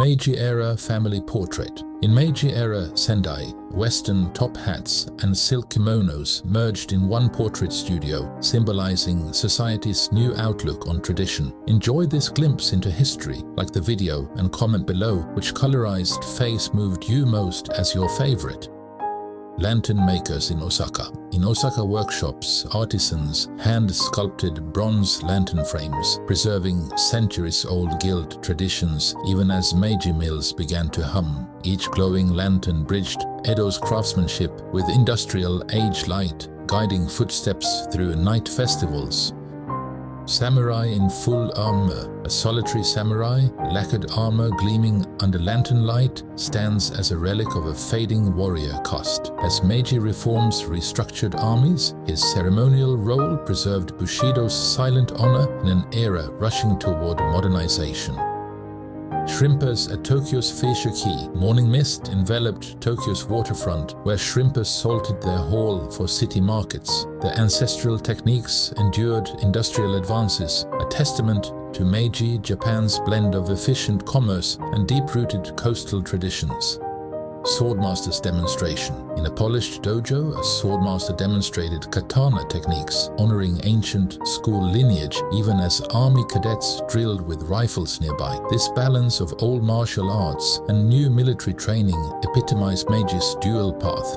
Meiji-era family portrait. In Meiji-era Sendai, Western top hats and silk kimonos merged in one portrait studio, symbolizing society's new outlook on tradition. Enjoy this glimpse into history, like the video, and comment below which colorized face moved you most as your favorite. Lantern makers in Osaka. In Osaka workshops, artisans hand-sculpted bronze lantern frames, preserving centuries-old guild traditions even as Meiji mills began to hum. Each glowing lantern bridged Edo's craftsmanship with industrial age light, guiding footsteps through night festivals. Samurai in full armor. A solitary samurai, lacquered armor gleaming under lantern light, stands as a relic of a fading warrior caste. As Meiji reforms restructured armies, his ceremonial role preserved Bushido's silent honor in an era rushing toward modernization. Shrimpers at Tokyo's Fisher Quay. Morning mist enveloped Tokyo's waterfront, where shrimpers salted their haul for city markets. Their ancestral techniques endured industrial advances, a testament to Meiji Japan's blend of efficient commerce and deep-rooted coastal traditions. Swordmaster's demonstration. In a polished dojo, a swordmaster demonstrated katana techniques, honoring ancient school lineage, even as army cadets drilled with rifles nearby. This balance of old martial arts and new military training epitomized Meiji's dual path.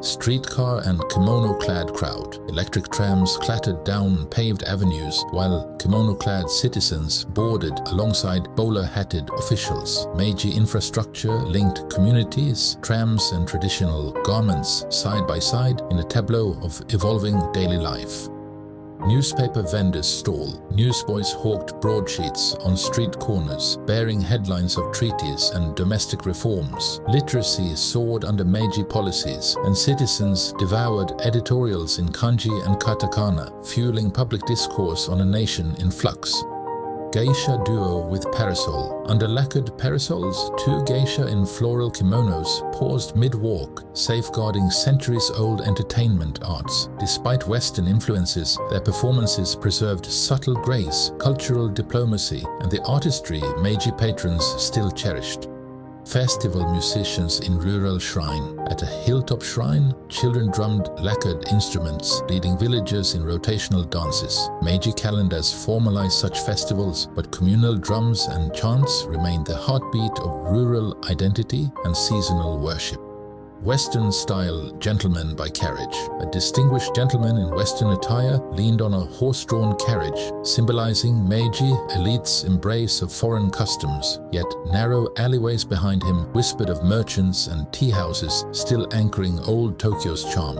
Streetcar and kimono-clad crowd. Electric trams clattered down paved avenues, while kimono-clad citizens boarded alongside bowler-hatted officials. Meiji infrastructure linked communities, trams and traditional garments side by side in a tableau of evolving daily life. Newspaper vendors stall. Newsboys hawked broadsheets on street corners, bearing headlines of treaties and domestic reforms. Literacy soared under Meiji policies, and citizens devoured editorials in kanji and katakana, fueling public discourse on a nation in flux. Geisha duo with parasol. Under lacquered parasols, two geisha in floral kimonos paused mid-walk, safeguarding centuries-old entertainment arts. Despite Western influences, their performances preserved subtle grace, cultural diplomacy, and the artistry Meiji patrons still cherished. Festival musicians in rural shrine. At a hilltop shrine, children drummed lacquered instruments, leading villagers in rotational dances. Meiji calendars formalized such festivals, but communal drums and chants remained the heartbeat of rural identity and seasonal worship. Western-style gentleman by carriage. A distinguished gentleman in Western attire leaned on a horse-drawn carriage, symbolizing Meiji elite's embrace of foreign customs. Yet narrow alleyways behind him whispered of merchants and tea houses still anchoring old Tokyo's charm.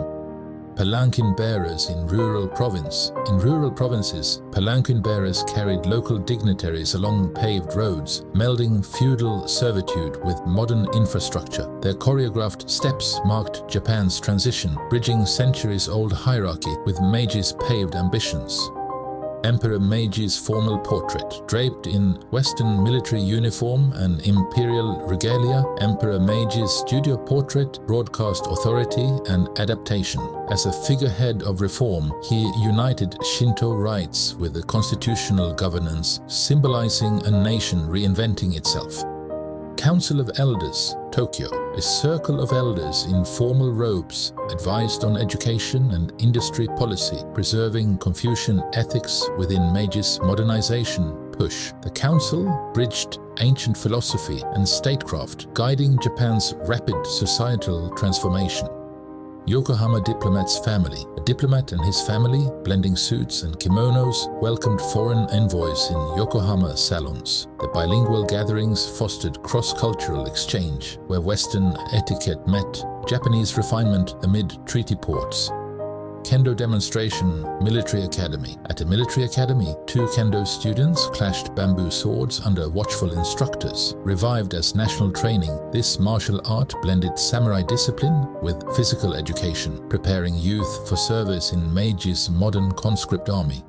Palanquin bearers in rural province. In rural provinces, palanquin bearers carried local dignitaries along paved roads, melding feudal servitude with modern infrastructure. Their choreographed steps marked Japan's transition, bridging centuries-old hierarchy with Meiji's paved ambitions. Emperor Meiji's formal portrait. Draped in Western military uniform and imperial regalia, Emperor Meiji's studio portrait broadcast authority and adaptation. As a figurehead of reform, he united Shinto rites with the constitutional governance, symbolizing a nation reinventing itself. Council of Elders, Tokyo. A circle of elders in formal robes advised on education and industry policy, preserving Confucian ethics within Meiji's modernization push. The council bridged ancient philosophy and statecraft, guiding Japan's rapid societal transformation. Yokohama diplomat's family. A diplomat and his family, blending suits and kimonos, welcomed foreign envoys in Yokohama salons. The bilingual gatherings fostered cross-cultural exchange, where Western etiquette met Japanese refinement amid treaty ports. Kendo demonstration, military academy. At a military academy, two kendo students clashed bamboo swords under watchful instructors. Revived as national training, this martial art blended samurai discipline with physical education, preparing youth for service in Meiji's modern conscript army.